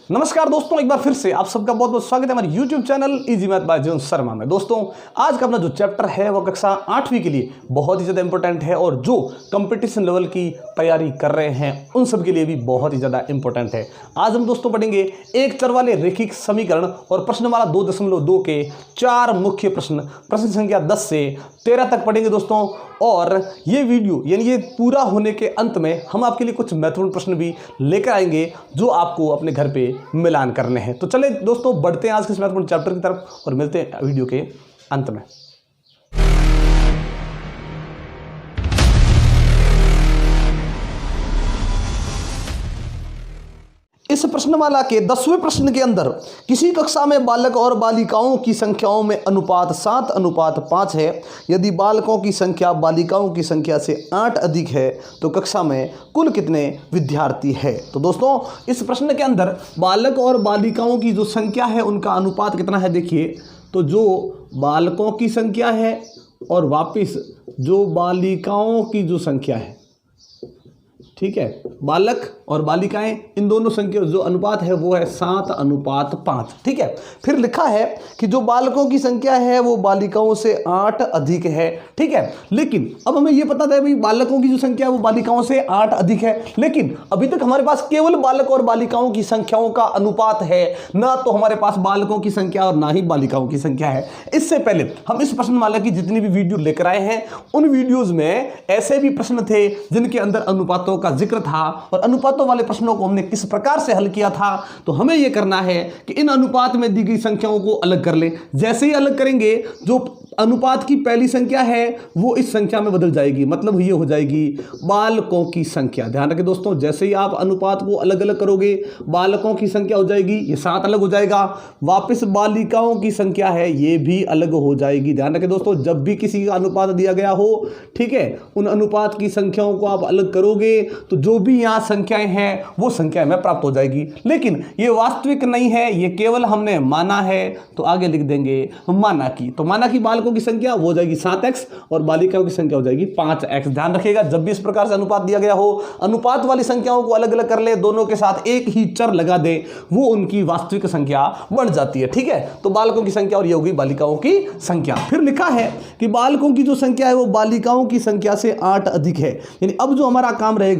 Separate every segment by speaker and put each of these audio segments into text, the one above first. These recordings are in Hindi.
Speaker 1: नमस्कार दोस्तों, एक बार फिर से आप सबका बहुत बहुत स्वागत है हमारे YouTube channel easy math by Jyon Sharma में। दोस्तों आज का अपना जो चैप्टर है वो कक्षा 8वीं के लिए बहुत ही ज़्यादा इंपॉर्टेंट है और जो कंपटीशन लेवल की तैयारी कर रहे हैं उन सब के लिए भी बहुत ही ज़्यादा इंपॉर्टेंट है। आज हम दोस्तों पढ़ेंगे एक चर वाले रैखिक समीकरण और प्रश्नमाला 2.2 के 4 मुख्य प्रश्न संख्या 10 से 13 तक पढ़ेंगे दोस्तों। और ये वीडियो यानी ये पूरा होने के अंत में हम आपके लिए कुछ महत्वपूर्ण प्रश्न भी लेकर आएंगे जो आपको अपने घर पे मिलान करने हैं। तो चले दोस्तों बढ़ते हैं आज के इस महत्वपूर्ण चैप्टर की तरफ और मिलते हैं वीडियो के अंत में। इस प्रश्नमाला के 10वें प्रश्न के अंदर किसी कक्षा में बालक और बालिकाओं की संख्याओं में अनुपात 7:5 है। यदि बालकों की संख्या बालिकाओं की संख्या से 8 अधिक है तो कक्षा में कुल कितने विद्यार्थी है। तो दोस्तों इस प्रश्न के अंदर बालक और बालिकाओं की जो संख्या है उनका अनुपात कितना है। देखिए तो जो बालकों की संख्या है और वापिस जो बालिकाओं की जो संख्या है, ठीक है, बालक और बालिकाएं इन दोनों संख्या जो अनुपात है वो है 7:5। ठीक है, फिर लिखा है कि जो बालकों की संख्या है वो बालिकाओं से 8 अधिक है। ठीक है, लेकिन अब हमें ये पता था भाई बालकों की जो संख्या है वो बालिकाओं से 8 अधिक है, लेकिन अभी तक हमारे पास केवल बालक और बालिकाओं की संख्याओं का अनुपात है, ना तो हमारे पास बालकों की संख्या और ना ही बालिकाओं की संख्या है। इससे पहले हम इस प्रश्नमाला की जितनी भी वीडियो लेकर आए हैं उन वीडियोज में ऐसे भी प्रश्न थे जिनके अंदर अनुपातों का जिक्र था और अनुपातों वाले प्रश्नों को हमने किस प्रकार से हल किया था। तो हमें यह करना है कि इन अनुपात में दी गई संख्याओं को अलग कर लें। जैसे ही अलग करेंगे जो अनुपात की पहली संख्या है वो इस संख्या में बदल जाएगी, मतलब ये हो जाएगी बालकों की संख्या। ध्यान रखें दोस्तों, जैसे ही आप अनुपात को अलग अलग करोगे बालकों की संख्या हो जाएगी, ये 7 अलग हो जाएगा। वापस बालिकाओं की संख्या है ये भी अलग हो जाएगी। ध्यान रखें दोस्तों, जब भी किसी का अनुपात दिया गया हो, ठीक है, उन अनुपात की संख्याओं को आप अलग करोगे तो जो भी यहाँ संख्याएं हैं वो संख्या में प्राप्त हो जाएगी। लेकिन ये वास्तविक नहीं है, ये केवल हमने माना है, तो आगे लिख देंगे माना की। तो माना की बालकों की संख्या हो जाएगी 7x और बालिकाओं की संख्या हो जाएगी 5x। ध्यान रखिएगा जब भी इस प्रकार से अनुपात दिया गया हो अनुपात वाली संख्याओं को अलग अलग कर ले, दोनों के साथ एक ही चर लगा दे, वो उनकी वास्तविक संख्या बन जाती है। ठीक है, तो बालकों की संख्या और ये होगी बालिकाओं की संख्या। फिर लिखा है कि बालकों की जो संख्या है वो बालिकाओं की संख्या से 8 अधिक है। यानी अब जो हमारा काम रहेगा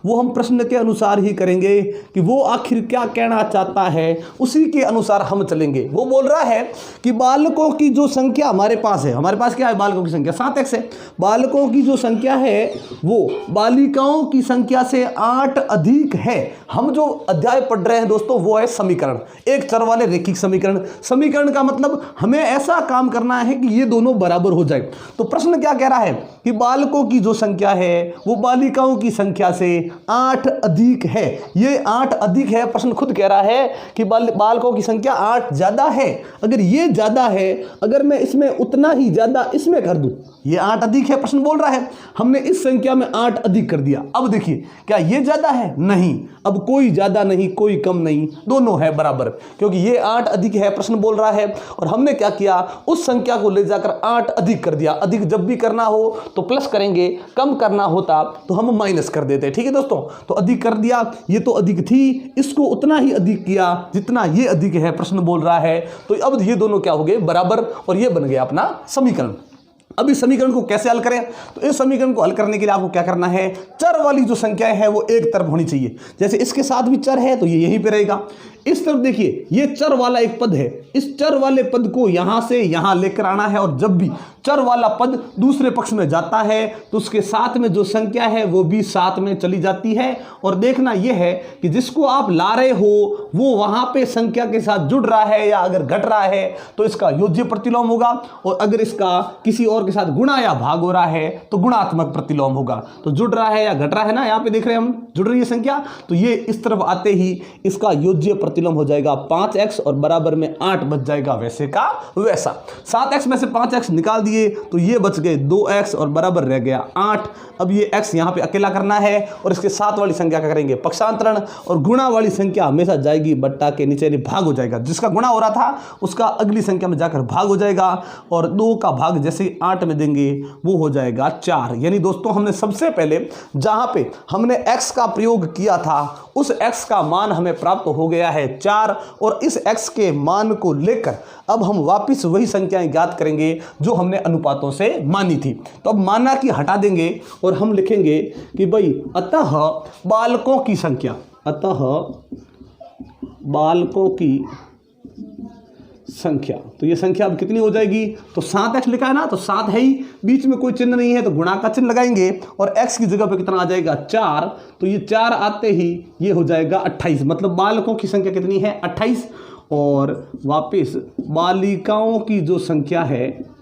Speaker 1: वो हम प्रश्न के अनुसार ही करेंगे कि वो आखिर क्या कहना चाहता है, उसी के अनुसार हम चलेंगे। वो बोल रहा है कि बालकों की जो संख्या हमारे पास है, हमारे पास क्या है, बालकों की संख्या 7x है। बालकों की जो संख्या है वो बालिकाओं की संख्या से 8 अधिक है। हम जो अध्याय पढ़ रहे हैं दोस्तों वो है समीकरण, एक चर वाले रैखिक समीकरण। समीकरण का मतलब हमें ऐसा काम करना है कि ये दोनों बराबर हो जाए। तो प्रश्न क्या कह रहा है कि बालकों की जो संख्या है वो बालिकाओं की संख्या से 8 अधिक है। ये 8 अधिक है, प्रश्न खुद कह रहा है कि बालकों की संख्या 8 ज्यादा है। अगर ये ज्यादा है, अगर मैं इसमें उतना ही ज्यादा इसमें कर दूं, ये 8 अधिक है, प्रश्न बोल रहा है हमने इस संख्या में 8 अधिक कर दिया। अब देखिए क्या ये ज्यादा है, नहीं, अब कोई ज्यादा नहीं कोई कम नहीं, दोनों है बराबर, क्योंकि ये 8 अधिक है प्रश्न बोल रहा है और हमने क्या किया उस संख्या को ले जाकर 8 अधिक कर दिया। अधिक जब भी करना हो तो प्लस करेंगे, कम करना होता तो हम माइनस कर देते। ठीक है दोस्तों, तो अधिक कर दिया, ये तो अधिक थी, इसको उतना ही अधिक किया जितना ये अधिक है, प्रश्न बोल रहा है। तो अब ये दोनों क्या हो गए बराबर और ये बन गया अपना समीकरण। अब इस समीकरण को कैसे हल करें, तो इस समीकरण को हल करने के लिए आपको क्या करना है, चर वाली जो संख्याएं हैं वो एक तरफ होनी चाहिए। जैसे इसके साथ भी चर है तो ये यहीं पे रहेगा। इस तरफ देखिए ये चर वाला एक पद है, इस चर वाले पद को यहां से यहां लेकर आना है और जब भी चर वाला पद दूसरे पक्ष में जाता है तो उसके साथ में जो संख्या है वो भी साथ में चली जाती है। और देखना यह है कि जिसको आप ला रहे हो वो वहां पे संख्या के साथ जुड़ रहा है या अगर घट रहा है तो इसका योज्य प्रतिलोम होगा, और अगर इसका किसी और के साथ गुणा या भाग हो रहा है तो गुणात्मक प्रतिलोम होगा। तो जुड़ रहा है या घट रहा है ना, यहाँ पे देख रहे हैं हम जुड़ रही है संख्या, तो ये इस तरफ आते ही इसका योज्य प्रतिलोम हो जाएगा 5x और बराबर में 8 बच जाएगा वैसे का वैसा। 7x में से 5x निकाल दिए तो ये बच गए 2x और बराबर रह गया 8। अब ये x यहाँ पे अकेला करना है और इसके साथ वाली संख्या का करेंगे पक्षांतरण, और गुणा वाली संख्या हमेशा जाएगी बट्टा के नीचे भाग हो जाएगा। जिसका गुणा हो रहा था उसका अगली संख्या में जाकर भाग हो जाएगा, और 2 का भाग जैसे 8 में देंगे वो हो जाएगा 4। यानी दोस्तों हमने सबसे पहले जहाँ पे हमने x का प्रयोग किया था उस x का मान हमें प्राप्त हो गया है 4 और इस x के मान को लेकर अब हम वापस वही संख्याएं ज्ञात करेंगे जो हमने अनुपातों से मानी थी। तो अब माना कि हटा देंगे और हम लिखेंगे कि भाई अतः बालकों की संख्या, अतः बालकों की संख्या, तो ये संख्या अब कितनी हो जाएगी, तो 7x लिखा है ना, तो 7 है ही, बीच में कोई चिन्ह नहीं है तो गुणा का चिन्ह लगाएंगे और x की जगह पे कितना आ जाएगा 4, तो ये 4 आते ही ये हो जाएगा 28, मतलब बालकों की संख्या कितनी है 28 और वापस बालिकाओं की जो संख्या है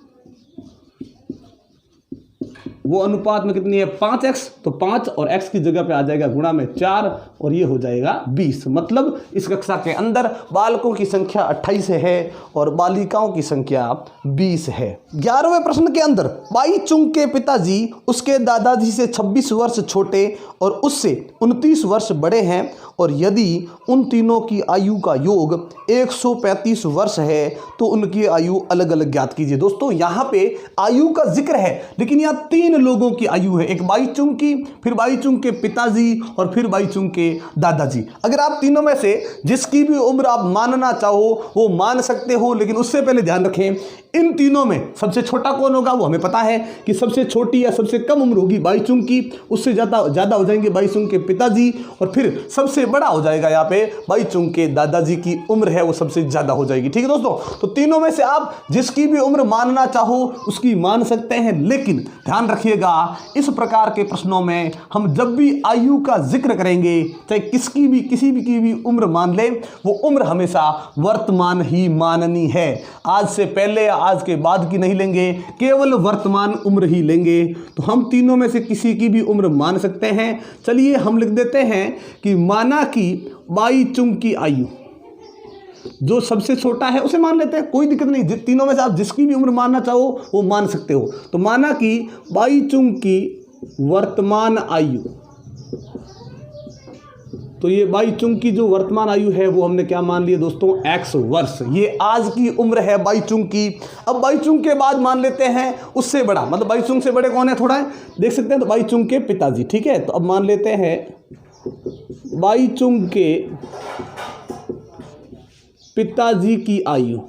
Speaker 1: वो अनुपात में कितनी है 5x, तो 5 और x की जगह पे आ जाएगा गुणा में 4 और ये हो जाएगा 20, मतलब इस कक्षा के अंदर बालकों की संख्या 28 है और बालिकाओं की संख्या 20 है। 11वें प्रश्न के अंदर बाई चुंग के पिताजी उसके दादाजी से 26 वर्ष छोटे और उससे 29 वर्ष बड़े हैं और यदि उन तीनों की आयु का योग 135 वर्ष है तो उनकी आयु अलग अलग ज्ञात कीजिए। दोस्तों यहाँ पे आयु का जिक्र है लेकिन यहाँ 3 लोगों की आयु है, एक बाई चुंग की, फिर बाई चुंग के पिताजी और फिर बाई चुंग के दादाजी। अगर आप तीनों में से जिसकी भी उम्र आप मानना चाहो वो मान सकते हो, लेकिन उससे पहले ध्यान रखें इन तीनों में सबसे छोटा कौन होगा वो हमें पता है कि सबसे छोटी या सबसे कम उम्र होगी बाई चुंग की, उससे ज़्यादा हो जाएंगे बाई चुंग के पिताजी और फिर सबसे बड़ा हो जाएगा यहाँ पे बाई चुंग के दादाजी की उम्र है वो सबसे ज़्यादा हो जाएगी। ठीक है दोस्तों, तो तीनों में से आप जिसकी भी उम्र मानना चाहो उसकी मान सकते हैं, लेकिन ध्यान रखिएगा इस प्रकार के प्रश्नों में हम जब भी आयु का जिक्र करेंगे चाहे किसकी भी किसी भी की भी उम्र मान ले वो उम्र हमेशा वर्तमान ही माननी है, आज से पहले आज के बाद की नहीं लेंगे, केवल वर्तमान उम्र ही लेंगे। तो हम तीनों में से किसी की भी उम्र मान सकते हैं। चलिए हम लिख देते हैं कि माना कि बाई चुंग की आयु जो सबसे छोटा है उसे मान लेते हैं, कोई दिक्कत नहीं, तीनों में से आप जिसकी भी उम्र मानना चाहो वो मान सकते हो। तो माना कि बाई चुंग की वर्तमान आयु, तो ये बाई चुंग की जो वर्तमान आयु है वो हमने क्या मान लिया दोस्तों x वर्ष, ये आज की उम्र है बाई चुंग की। अब बाई चुंग के बाद मान लेते हैं उससे बड़ा, मतलब बाई चुंग से बड़े कौन है थोड़ा है देख सकते हैं, तो बाई चुंग के पिताजी। ठीक है, तो अब मान लेते हैं बाई चुंग के पिताजी की आयु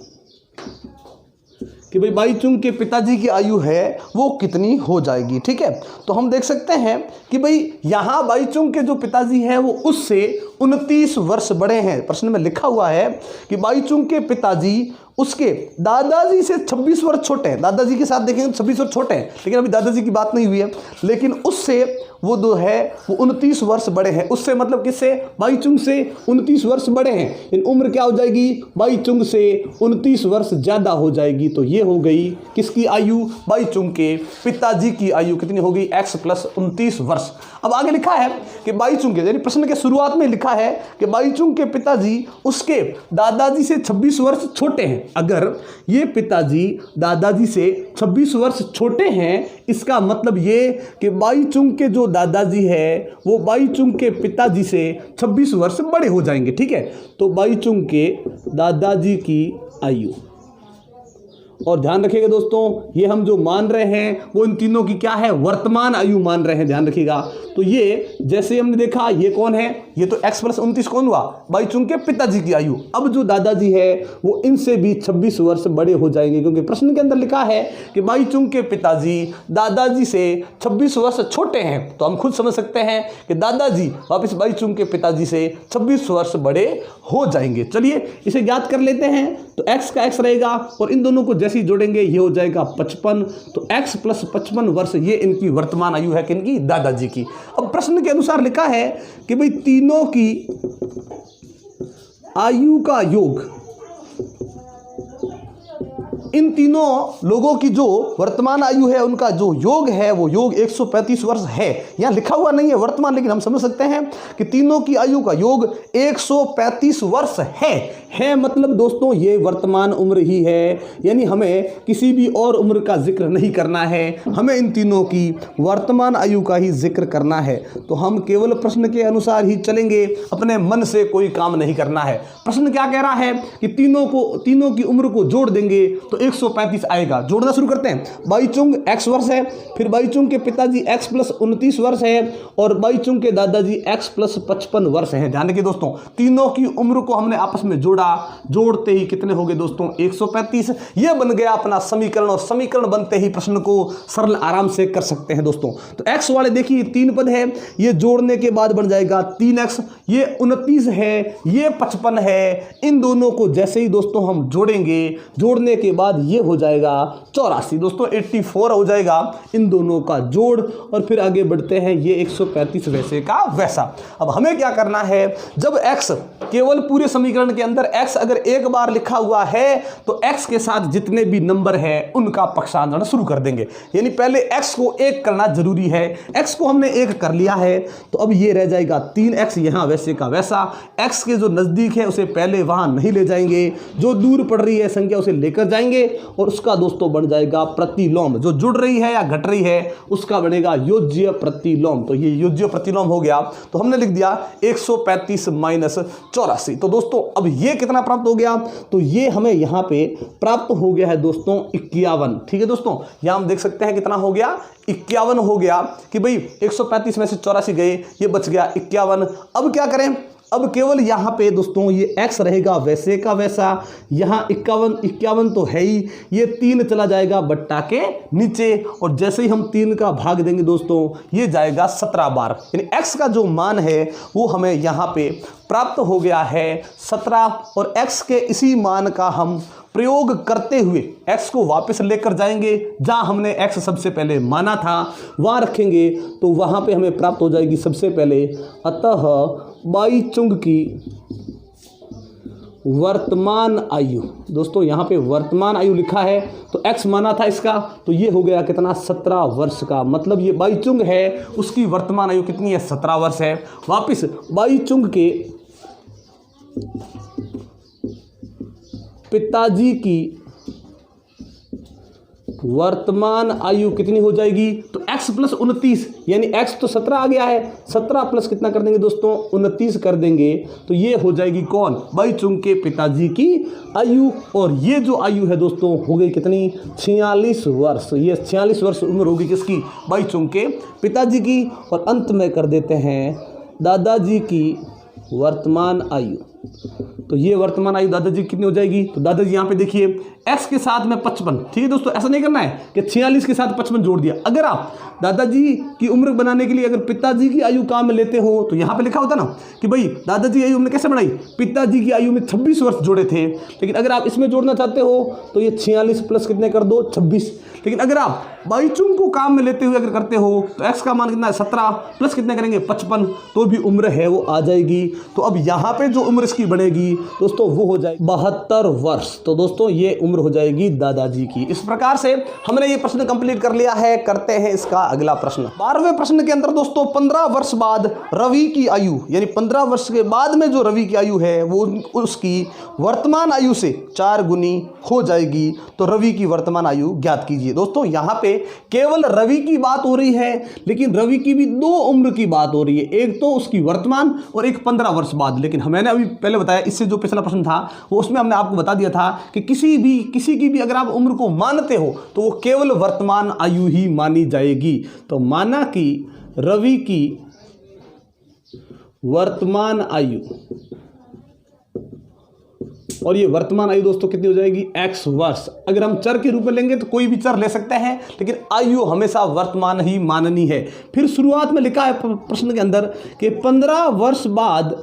Speaker 1: कि भाई बाई चुंग के पिताजी की आयु है वो कितनी हो जाएगी। ठीक है, तो हम देख सकते हैं कि भाई यहाँ बाई चुंग के जो पिताजी हैं वो उससे 29 वर्ष बड़े हैं। प्रश्न में लिखा हुआ है कि बाई चुंग के पिताजी उसके दादाजी से 26 वर्ष छोटे हैं, दादाजी के साथ देखेंगे 26 वर्ष छोटे हैं, लेकिन अभी दादाजी की बात नहीं हुई है, लेकिन उससे वो जो है वो 29 वर्ष बड़े हैं। उससे मतलब किससे, बाई चुंग से 29 वर्ष बड़े हैं, इन उम्र क्या हो जाएगी बाई चुंग से 29 वर्ष ज़्यादा हो जाएगी। तो ये हो गई किसकी आयु, बाई चुंग के पिताजी की आयु कितनी हो गई x + 29 वर्ष। अब आगे लिखा है कि बाई चुंग के, यानी प्रश्न के शुरुआत में लिखा है कि बाई चुंग के पिताजी उसके दादाजी से 26 वर्ष छोटे हैं। अगर ये पिताजी दादाजी से 26 वर्ष छोटे हैं इसका मतलब ये कि बाई चुंग के जो दादाजी है वो बाई चुंग के पिताजी से 26 वर्ष बड़े हो जाएंगे। ठीक है, तो बाई चुंग के दादाजी की आयु, और ध्यान रखिएगा दोस्तों ये हम जो मान रहे हैं वो इन तीनों की क्या है, वर्तमान आयु मान रहे हैं, ध्यान रखिएगा। तो ये जैसे हमने देखा ये कौन है, ये तो x + 29 कौन हुआ, बाई चुंग के पिताजी की आयु। अब जो दादाजी है वो इनसे भी 26 वर्ष बड़े हो जाएंगे, क्योंकि प्रश्न के अंदर लिखा है कि बाई चुंग के पिताजी दादाजी से 26 वर्ष छोटे हैं। तो हम खुद समझ सकते हैं कि दादाजी वापस बाई चुंग के पिताजी से 26 वर्ष बड़े हो जाएंगे। चलिए इसे ज्ञात कर लेते हैं। तो x का x रहेगा और इन दोनों को जैसे ही जोड़ेंगे ये हो जाएगा 55। तो x + 55 वर्ष ये इनकी वर्तमान आयु है, किनकी, दादाजी की। अब प्रश्न के अनुसार लिखा है कि भाई तीनों की आयु का योग, इन तीनों लोगों की जो वर्तमान आयु है उनका जो योग है वो योग 135 वर्ष है। यहाँ लिखा हुआ नहीं है वर्तमान, लेकिन हम समझ सकते हैं कि तीनों की आयु का योग 135 वर्ष है मतलब दोस्तों ये वर्तमान उम्र ही है, यानी हमें किसी भी और उम्र का जिक्र नहीं करना है, हमें इन तीनों की वर्तमान आयु का ही जिक्र करना है। तो हम केवल प्रश्न के अनुसार ही चलेंगे, अपने मन से कोई काम नहीं करना है। प्रश्न क्या कह रहा है कि तीनों की उम्र को जोड़ देंगे तो 135 आएगा। जोड़ना शुरू करते हैं। बाईचुंग x वर्ष है, फिर बाईचुंग के पिताजी x + 29 वर्ष है और बाईचुंग के दादाजी x + 55 वर्ष है। ध्यान रखिए दोस्तों, तीनों की उम्र को हमने आपस में जोड़ा, जोड़ते ही कितने हो गए दोस्तों 135। यह बन गया अपना समीकरण, और समीकरण बनते ही प्रश्न को सरल आराम से कर सकते हैं दोस्तों। तो x वाले देखिए 3 पद है, ये जोड़ने के बाद बन जाएगा 3x, ये 29 है, ये 55 है। इन दोनों को जैसे ही दोस्तों हम जोड़ेंगे, जोड़ने के बाद ये हो जाएगा 84 दोस्तों, 84 हो जाएगा इन दोनों का जोड़। और फिर आगे बढ़ते हैं, ये 135 वैसे का वैसा। अब हमें क्या करना है, जब x केवल पूरे समीकरण के अंदर x अगर एक बार लिखा हुआ है तो x के साथ जितने भी नंबर है उनका पक्षांतरण शुरू कर देंगे। यानी पहले x को 1 करना जरूरी है। x को हमने 1 कर लिया है तो अब ये रह जाएगा 3x, यहां वैसे का वैसा। x के जो नजदीक है उसे पहले वहां नहीं ले जाएंगे, जो दूर पड़ रही है संख्या उसे लेकर जाएंगे और उसका दोस्तों बन जाएगा प्रतिलोम। जो जुड़ रही है या घट रही है उसका बनेगा योज्य प्रतिलोम। तो ये योज्य प्रतिलोम हो गया, तो हमने लिख दिया 135 - 84। तो दोस्तों अब ये कितना प्राप्त हो गया, तो ये हमें यहाँ पे प्राप्त हो गया है दोस्तों 51। ठीक है दोस्तों, यहाँ हम देख सकते हैं कितना हो गया 51 हो गया कि भाई 135 में से 84 गए, ये बच गया 51। अब क्या करें, अब केवल यहाँ पे दोस्तों ये x रहेगा वैसे का वैसा। यहाँ 51 तो है ही, ये 3 चला जाएगा बट्टा के नीचे, और जैसे ही हम 3 का भाग देंगे दोस्तों ये जाएगा 17 बार। यानी x का जो मान है वो हमें यहाँ पे प्राप्त हो गया है 17, और x के इसी मान का हम प्रयोग करते हुए x को वापस लेकर जाएंगे, जहां हमने x सबसे पहले माना था वहां रखेंगे, तो वहां पे हमें प्राप्त हो जाएगी सबसे पहले, अतः बाईचुंग की वर्तमान आयु। दोस्तों यहाँ पे वर्तमान आयु लिखा है तो x माना था इसका, तो ये हो गया कितना 17 वर्ष का। मतलब ये बाईचुंग है उसकी वर्तमान आयु कितनी है 17 वर्ष है। वापिस बाईचुंग के पिताजी की वर्तमान आयु कितनी हो जाएगी, तो x + 29, यानी x तो 17 आ गया है, 17 प्लस कितना कर देंगे दोस्तों 29 कर देंगे, तो ये हो जाएगी कौन, बाईचुंग के पिताजी की आयु। और ये जो आयु है दोस्तों हो गई कितनी 46 वर्ष। ये 46 वर्ष उम्र होगी किसकी, बाईचुंग के पिताजी की। और अंत में कर देते हैं दादाजी की वर्तमान आयु। तो ये वर्तमान आयु दादाजी कितनी हो जाएगी, तो दादाजी यहाँ पे देखिए x के साथ में 55। ठीक है दोस्तों, ऐसा नहीं करना है कि 46 के साथ 55 जोड़ दिया। अगर आप दादाजी की उम्र बनाने के लिए अगर पिताजी की आयु काम में लेते हो तो यहाँ पे लिखा होता ना कि भाई दादाजी की आयु हमने कैसे बनाई, पिताजी की आयु में 26 वर्ष जोड़े थे। लेकिन अगर आप इसमें जोड़ना चाहते हो तो ये 46 प्लस कितने कर दो 26। लेकिन अगर आप बाईचुंग को काम में लेते हुए अगर करते हो तो x का मान कितना है 17 प्लस कितने करेंगे 55, तो भी उम्र है वो आ जाएगी। तो अब यहाँ पे जो उम्र इसकी बढ़ेगी दोस्तों वो हो जाएगी 72 वर्ष। तो दोस्तों ये उम्र हो जाएगी दादाजी की। इस प्रकार से हमने ये प्रश्न कंप्लीट कर लिया है। करते हैं इसका अगला प्रश्न। 12वें प्रश्न के अंदर दोस्तों 15 वर्ष बाद रवि की आयु, यानी 15 वर्ष के बाद में जो रवि की आयु है वो उसकी वर्तमान आयु से 4 गुनी हो जाएगी। तो रवि की वर्तमान आयु ज्ञात कीजिए। दोस्तों यहाँ पे केवल रवि की बात हो रही है, लेकिन रवि की भी 2 उम्र की बात हो रही है, एक तो उसकी वर्तमान और एक 15 वर्ष बाद। लेकिन मैंने अभी पहले बताया, इससे जो पिछला प्रश्न था वो उसमें हमने आपको बता दिया था कि किसी की भी अगर आप उम्र को मानते हो तो वो केवल वर्तमान आयु ही मानी जाएगी। तो माना कि रवि की वर्तमान आयु, और ये वर्तमान आयु दोस्तों कितनी हो जाएगी x वर्ष। अगर हम चर के रूप में लेंगे तो कोई भी चर ले सकते हैं, लेकिन आयु हमेशा वर्तमान ही माननी है। फिर शुरुआत में लिखा है प्रश्न के अंदर कि 15 वर्ष बाद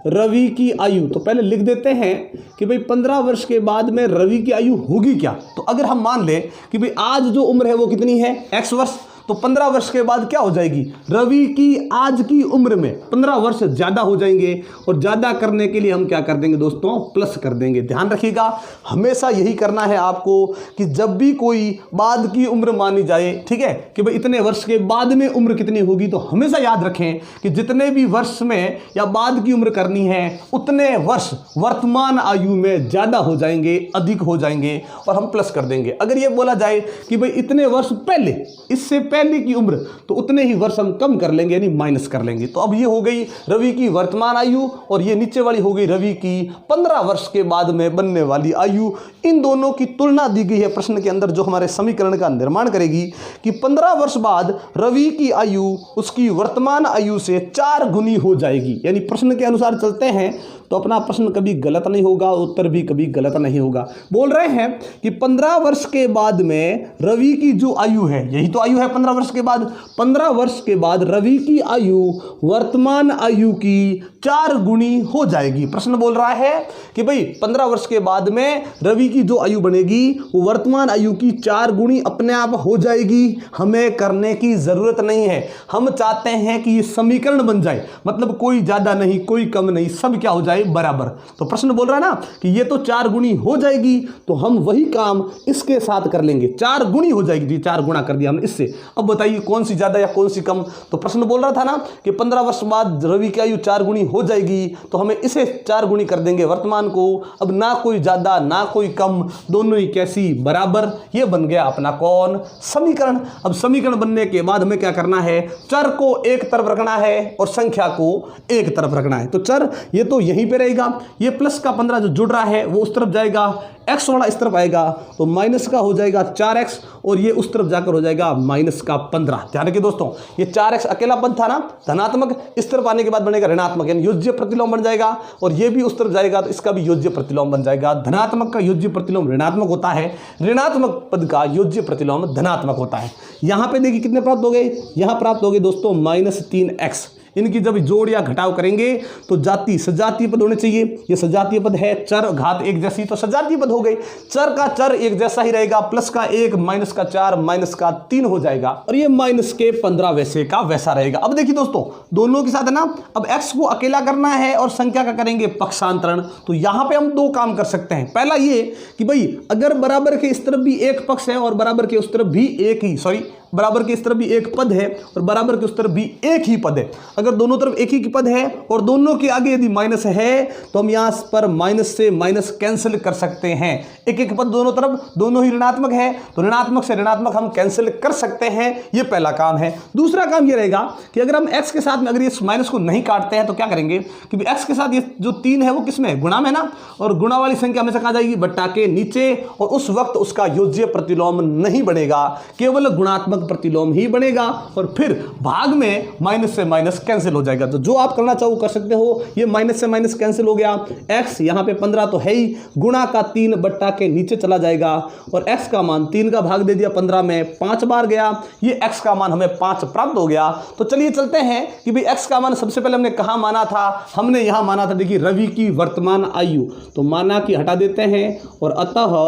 Speaker 1: रवि की आयु, तो पहले लिख देते हैं कि भाई 15 वर्ष के बाद में रवि की आयु होगी क्या। तो अगर हम मान लें कि भाई आज जो उम्र है वो कितनी है x वर्ष, तो 15 वर्ष के बाद क्या हो जाएगी, रवि की आज की उम्र में 15 वर्ष ज़्यादा हो जाएंगे। और ज़्यादा करने के लिए हम क्या कर देंगे दोस्तों, प्लस कर देंगे। ध्यान रखिएगा, हमेशा यही करना है आपको कि जब भी कोई बाद की उम्र मानी जाए, ठीक है, कि भाई इतने वर्ष के बाद में उम्र कितनी होगी, तो हमेशा याद रखें कि जितने भी वर्ष में या बाद की उम्र करनी है उतने वर्ष वर्तमान आयु में ज़्यादा हो जाएंगे, अधिक हो जाएंगे, और हम प्लस कर देंगे। अगर ये बोला जाए कि भाई इतने वर्ष पहले, इससे पहले की उम्र, तो उतने ही वर्ष हम कम कर लेंगे, यानी माइनस कर लेंगे। तो अब ये हो गई रवि की वर्तमान आयु और ये नीचे वाली हो गई रवि की 15 वर्ष के बाद में बनने वाली आयु। इन दोनों की तुलना दी गई है प्रश्न के अंदर, जो हमारे समीकरण का निर्माण करेगी कि 15 वर्ष बाद रवि की आयु उसकी वर्तमान आयु से 4 गुनी हो जाएगी। यानी प्रश्न के अनुसार चलते हैं तो अपना प्रश्न कभी गलत नहीं होगा, उत्तर भी कभी गलत नहीं होगा। बोल रहे हैं कि 15 वर्ष के बाद में रवि की जो आयु है, यही तो आयु है 15 वर्ष के बाद, 15 वर्ष के बाद रवि की आयु वर्तमान आयु की 4 गुनी हो जाएगी। प्रश्न बोल रहा है कि भाई 15 वर्ष के बाद में रवि की जो आयु बनेगी वो वर्तमान आयु की 4 गुनी अपने आप हो जाएगी। हमें करने की जरूरत नहीं है, हम चाहते हैं कि ये समीकरण बन जाए, मतलब कोई ज्यादा नहीं कोई कम नहीं, सब क्या हो जाए, बराबर। तो प्रश्न बोल रहा है ना कि ये तो 4 गुनी हो जाएगी, तो हम वही काम इसके साथ कर लेंगे, 4 गुनी हो जाएगी, 4 गुना कर दिया हमने इससे। अब बताइए कौन सी ज्यादा या कौन सी कम। तो प्रश्न बोल रहा था ना कि 15 वर्ष बाद रवि की आयु 4 गुनी हो जाएगी, तो हमें इसे 4 गुनी कर देंगे वर्तमान को। अब ना कोई ज्यादा ना कोई कम, दोनों ही कैसी, बराबर। ये बन गया अपना कौन, समीकरण। अब समीकरण बनने के बाद हमें क्या करना है, चर को एक तरफ रखना है और संख्या को एक तरफ रखना है। तो चर ये तो यहीं पे रहेगा, ये प्लस का 15 जो जुड़ रहा है वो उस तरफ जाएगा, x वाला इस तरफ आएगा, तो माइनस का हो जाएगा 4x और ये उस तरफ जाकर हो जाएगा माइनस का 15। ध्यान रखिए दोस्तों, ये 4x अकेला पद था ना धनात्मक, इस तरफ आने के बाद बनेगा ऋणात्मक, यानी योज्य प्रतिलोम बन जाएगा, और ये भी उस तरफ जाएगा तो इसका भी योज्य प्रतिलोम बन जाएगा। धनात्मक का योज्य प्रतिलोम ऋणात्मक होता है, ऋणात्मक पद का योज्य प्रतिलोम धनात्मक होता है। यहां पे देखिए कितने प्राप्त हो गए, यहां प्राप्त हो गए दोस्तों -3x। इनकी जब जोड़ या घटाव करेंगे तो जाति सजातीय पद होने चाहिए, ये सजातीय पद है, चर घात एक जैसी, तो सजातीय पद हो गई। चर का चर एक जैसा ही रहेगा, प्लस का 1 माइनस का 4 माइनस का 3 हो जाएगा, और ये माइनस के 15 वैसे का वैसा रहेगा। अब देखिए दोस्तों दोनों के साथ है ना, अब x को अकेला करना है और संख्या का करेंगे पक्षांतरण। तो यहां पे हम 2 काम कर सकते हैं। पहला ये कि भाई अगर बराबर के इस तरफ भी एक पक्ष है और बराबर के उस तरफ भी एक ही, बराबर के इस तरफ भी एक पद है और बराबर के उस तरफ भी एक ही पद है, अगर दोनों तरफ एक ही पद है और दोनों के आगे यदि माइनस है तो हम यहां पर माइनस से माइनस कैंसिल कर सकते हैं। एक एक पद दोनों तरफ, दोनों ही ऋणात्मक है, तो ऋणात्मक से ऋणात्मक हम कैंसिल कर सकते हैं, ये पहला काम है। दूसरा काम ये रहेगा कि अगर हम x के साथ में अगर ये माइनस को नहीं काटते हैं तो क्या करेंगे कि x के साथ ये जो 3 है वो किस में, गुणा में ना, और गुणा वाली संख्या हमेशा कहां जाएगी, बट्टा के नीचे, और उस वक्त उसका योज्य प्रतिलोम नहीं बनेगा, केवल गुणात्मक प्रतिलोम ही बनेगा, और फिर भाग में माइनस से माइनस कैंसिल हो जाएगा। तो जो आप करना चाहो कर सकते हो, ये माइनस से माइनस कैंसिल हो गया, x यहां पे 15 तो है ही, गुणा का 3 बट्टा के नीचे चला जाएगा, और x का मान 3 का भाग दे दिया 15 में, 5 बार गया, ये x का मान हमें 5 प्राप्त हो गया। तो चलिए चलते हैं कि भाई x का मान सबसे पहले हमने कहां माना था, हमने यहां माना था, देखिए रवि की वर्तमान आयु, तो माना कि हटा देते हैं, और अतः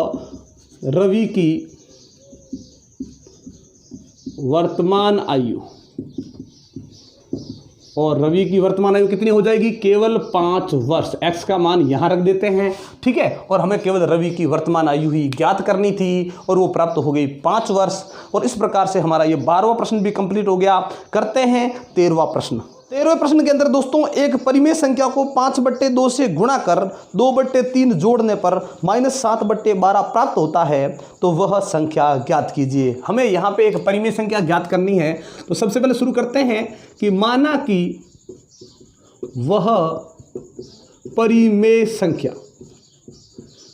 Speaker 1: रवि की वर्तमान आयु, और रवि की वर्तमान आयु कितनी हो जाएगी, केवल 5 वर्ष। x का मान यहां रख देते हैं, ठीक है, और हमें केवल रवि की वर्तमान आयु ही ज्ञात करनी थी और वो प्राप्त हो गई 5 वर्ष। और इस प्रकार से हमारा ये 12वां प्रश्न भी कंप्लीट हो गया। करते हैं 13वां प्रश्न। 13वें प्रश्न के अंदर दोस्तों एक परिमेय संख्या को 5/2 से गुणा कर 2/3 जोड़ने पर -7/12 प्राप्त होता है, तो वह संख्या ज्ञात कीजिए। हमें यहाँ पे एक परिमेय संख्या ज्ञात करनी है। तो सबसे पहले शुरू करते हैं कि माना कि वह परिमेय संख्या,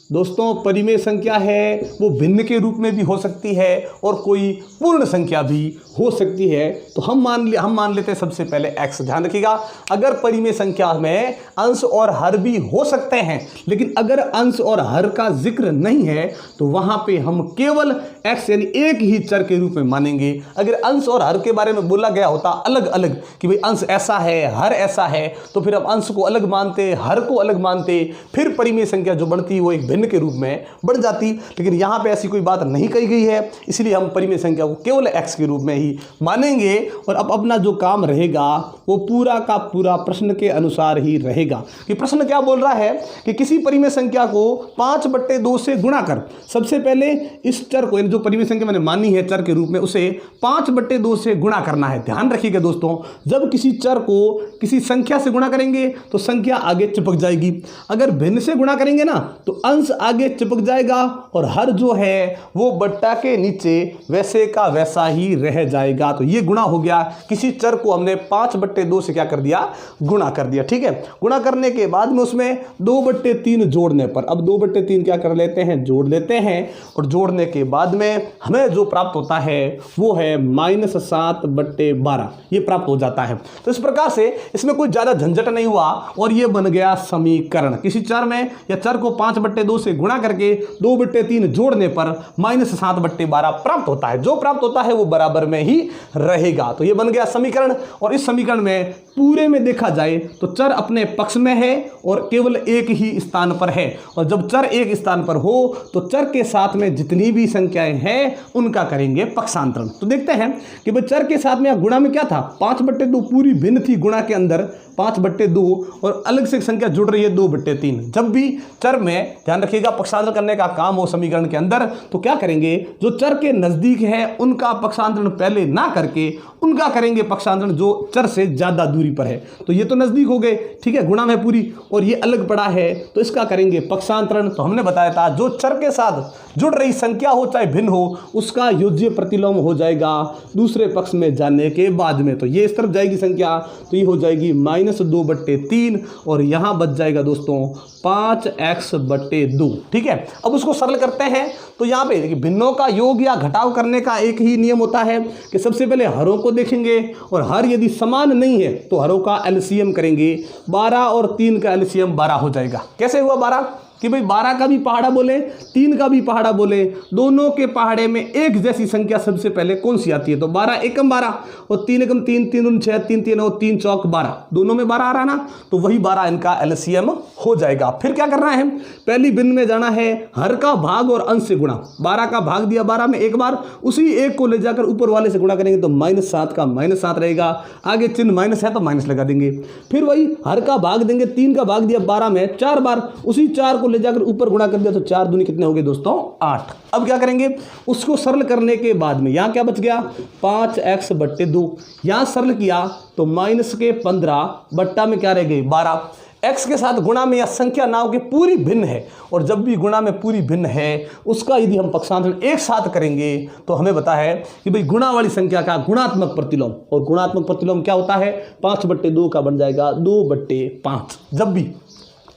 Speaker 1: दोस्तों परिमेय संख्या है वो भिन्न के रूप में भी हो सकती है और कोई पूर्ण संख्या भी हो सकती है। तो हम मान लेते हैं सबसे पहले x। ध्यान रखिएगा, अगर परिमेय संख्या में अंश और हर भी हो सकते हैं, लेकिन अगर अंश और हर का जिक्र नहीं है तो वहां पे हम केवल x यानी एक ही चर के रूप में मानेंगे। अगर अंश और हर के बारे में बोला गया होता अलग अलग कि भाई अंश ऐसा है हर ऐसा है, तो फिर हम अंश को अलग मानते हर को अलग मानते, फिर परिमेय संख्या जो बढ़ती वो एक भिन्न भिन्न के रूप में बढ़ जाती, लेकिन यहाँ पे ऐसी कोई बात नहीं कही गई है, इसलिए हम परिमेय संख्या को केवल x के रूप में ही मानेंगे। और अब अपना जो काम रहेगा वो पूरा का पूरा प्रश्न के अनुसार ही रहेगा कि प्रश्न क्या बोल रहा है कि किसी परिमेय संख्या को 5/2 से गुणा कर। सबसे पहले इस चर को, जो परिमेय संख्या मैंने मानी है चर के रूप में, उसे 5/2 से गुणा करना है। ध्यान रखिएगा दोस्तों, जब किसी चर को किसी संख्या से गुणा करेंगे तो संख्या आगे चिपक जाएगी, अगर भिन्न से गुणा करेंगे ना तो अंश आगे चिपक जाएगा और हर जो है वो बट्टा के नीचे वैसे का वैसा ही रह जाएगा। तो ये गुणा हो गया, किसी चर को हमने 5/2 से क्या कर दिया, गुणा कर दिया। ठीक है, गुणा करने के बाद में उसमें 2/3 जोड़ने पर, अब 2/3 क्या कर लेते हैं, जोड़ लेते हैं, और जोड़ने के बाद में हमें जो प्राप्त होता है वो है -7/12, ये प्राप्त हो जाता है। तो इस प्रकार से इसमें कोई ज्यादा झंझट नहीं हुआ और ये बन गया समीकरण। किसी चर में या चर को 5/2 से गुणा करके 2/3 जोड़ने पर -7/12 प्राप्त होता है। जो प्राप्त होता है वो बराबर में ही रहेगा। तो ये बन गया समीकरण। और इस समीकरण में पूरे में देखा जाए तो चर अपने पक्ष में है और केवल एक ही स्थान पर है, और जब चर एक स्थान पर हो तो चर के साथ में जितनी भी संख्याएं हैं उनका करेंगे पक्षांतरण। तो देखते हैं कि भाई चर के साथ में गुणा में क्या था, 5/2 पूरी भिन्न थी गुणा के अंदर 5/2 और अलग से संख्या जुड़ रही है 2/3। जब भी चर में, ध्यान रखिएगा, पक्षांतरण करने का काम हो समीकरण के अंदर तो क्या करेंगे, जो चर के नजदीक है उनका पक्षांतरण पहले ना करके उनका करेंगे पक्षांतरण जो चर से ज्यादा दूरी पर है। तो ये तो नजदीक हो गए, ठीक है, गुणा में पूरी, और ये अलग पड़ा है तो इसका करेंगे पक्षांतरण। तो हमने बताया था जो चर के साथ जुड़ रही संख्या हो चाहे भिन्न हो उसका योज्य प्रतिलोम हो जाएगा दूसरे पक्ष में जाने के बाद में। तो ये इस तरफ जाएगी संख्या, तो ये हो जाएगी -2/3 और यहां बच जाएगा दोस्तों 5x/2। ठीक है, अब उसको सरल करते हैं तो यहां पे देखिए भिन्नों का योग या घटाव करने का एक ही नियम होता है कि सबसे पहले हरों को देखेंगे और हर यदि समान नहीं है तो हरों का एलसीएम करेंगे। 12 और 3 का एलसीएम 12 हो जाएगा। कैसे हुआ 12 कि भाई 12 का भी पहाड़ा बोले 3 का भी पहाड़ा बोले, दोनों के पहाड़े में एक जैसी संख्या सबसे पहले कौन सी आती है, तो 12 एकम 12 और 3 एकम 3, 3 दूनी 6, 3 3 और 3 चौक 12, दोनों में 12 आ रहा ना, तो वही 12 इनका एलसीएम हो जाएगा। फिर क्या करना है, पहली भिन्न में जाना है, हर का भाग और अंश से गुणा। 12 का भाग दिया 12 में एक बार, उसी एक को ले जाकर ऊपर वाले से गुणा करेंगे तो -7 का -7 रहेगा, आगे चिन्ह माइनस है तो माइनस लगा देंगे। फिर वही हर का भाग देंगे, 3 का भाग दिया 12 में 4 बार, उसी 4 को ले जाकर ऊपर गुणा कर दिया तो 4 दूनी कितने हो गए दोस्तों, 8। अब क्या करेंगे, उसको सरल करने के बाद में यहां क्या बच गया, 5x/2। यहां सरल किया तो -15 बट्टा में क्या रह गई 12। x के साथ गुणा में या संख्या ना होगी पूरी भिन्न है, और जब भी गुणा में पूरी भिन्न है उसका यदि हम पक्षांतरण एक साथ करेंगे तो हमें पता है कि भाई गुणा वाली संख्या का गुणात्मक प्रतिलोम, और गुणात्मक प्रतिलोम क्या होता है, 5/2 का बन जाएगा 2/5। जब भी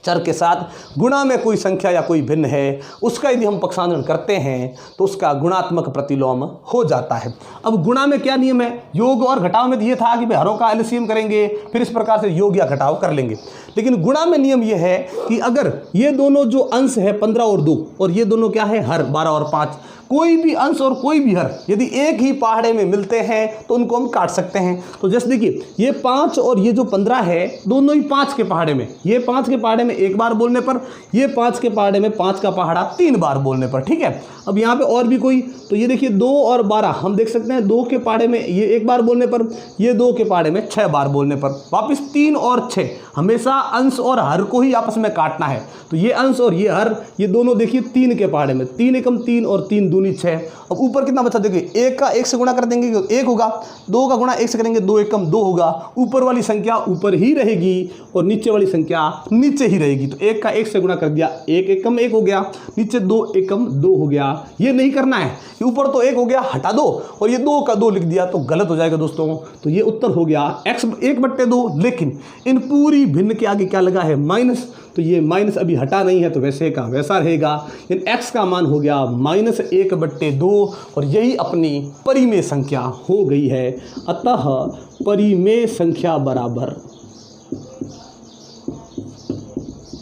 Speaker 1: चर के साथ गुणा में कोई संख्या या कोई भिन्न है उसका यदि हम पक्षांतरण करते हैं तो उसका गुणात्मक प्रतिलोम हो जाता है। अब गुणा में क्या नियम है, योग और घटाव में ये था कि भाई हरों का एलसीएम करेंगे फिर इस प्रकार से योग या घटाव कर लेंगे, लेकिन गुणा में नियम यह है कि अगर ये दोनों जो अंश है 15 और 2 और ये दोनों क्या है हर 12 और 5, कोई भी अंश और कोई भी हर यदि एक ही पहाड़े में मिलते हैं तो उनको हम काट सकते हैं। तो जैसे देखिए ये 5 और ये जो 15 है दोनों ही 5 के पहाड़े में, ये 5 के पहाड़े में एक बार बोलने पर, ये 5 के पहाड़े में 5 का पहाड़ा 3 बार बोलने पर। ठीक है, अब यहाँ पे और भी कोई, तो ये देखिए 2 और 12 हम देख सकते हैं 2 के पहाड़े में ये एक बार बोलने पर, ये 2 के पहाड़े में 6 बार बोलने पर, वापिस 3 और 6, हमेशा अंश और हर को ही आपस में काटना है। तो ये अंश और ये हर, ये दोनों देखिए 3 के पहाड़े में, 3 एकम 3 और 3 दूनी 6। अब ऊपर कितना बचा, देखिए 1 का 1 से गुणा कर देंगे 1 होगा, 2 का गुणा 1 से करेंगे 2 एकम 2 होगा, ऊपर वाली संख्या ऊपर ही रहेगी और नीचे वाली संख्या नीचे ही रहेगी। तो 1 का 1 से गुणा कर दिया 1 एकम 1 हो गया, नीचे 2 एकम 2 हो गया। ये नहीं करना है, ऊपर तो 1 हो गया हटा दो और ये 2 का 2 लिख दिया तो गलत हो जाएगा दोस्तों। तो ये उत्तर हो गया x 1/2, लेकिन इन पूरी भिन्न के आगे क्या लगा है माइनस, तो ये माइनस अभी हटा नहीं है तो वैसे का वैसा रहेगा। इन x का मान हो गया -1/2 और यही अपनी परिमेय संख्या हो गई है। अतः परिमेय संख्या बराबर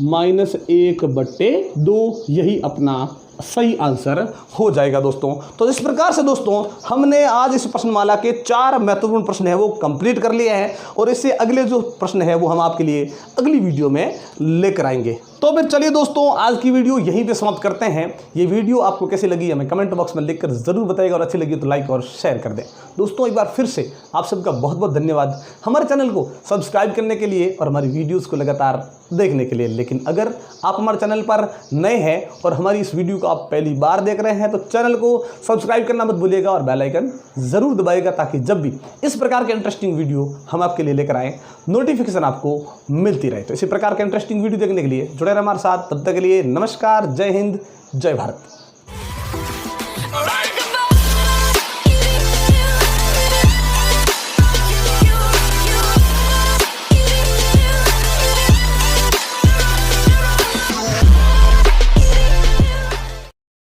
Speaker 1: -1/2, यही अपना सही आंसर हो जाएगा दोस्तों। तो इस प्रकार से दोस्तों हमने आज इस प्रश्नमाला के 4 महत्वपूर्ण प्रश्न है वो कंप्लीट कर लिए हैं और इससे अगले जो प्रश्न है वो हम आपके लिए अगली वीडियो में लेकर आएंगे। तो फिर चलिए दोस्तों आज की वीडियो यहीं पे समाप्त करते हैं। ये वीडियो आपको कैसी लगी हमें कमेंट बॉक्स में लिखकर जरूर बताइएगा और अच्छी लगी तो लाइक और शेयर कर दें। दोस्तों एक बार फिर से आप सबका बहुत बहुत धन्यवाद हमारे चैनल को सब्सक्राइब करने के लिए और हमारी वीडियोज़ को लगातार देखने के लिए। लेकिन अगर आप हमारे चैनल पर नए हैं और हमारी इस वीडियो को आप पहली बार देख रहे हैं तो चैनल को सब्सक्राइब करना मत भूलिएगा और बेल आइकन ज़रूर दबाइएगा ताकि जब भी इस प्रकार के इंटरेस्टिंग वीडियो हम आपके लिए लेकर आएँ नोटिफिकेशन आपको मिलती रहे। तो इसी प्रकार के इंटरेस्टिंग वीडियो देखने के लिए जुड़े रहे हमारे साथ। तब तक के लिए नमस्कार, जय हिंद, जय भारत।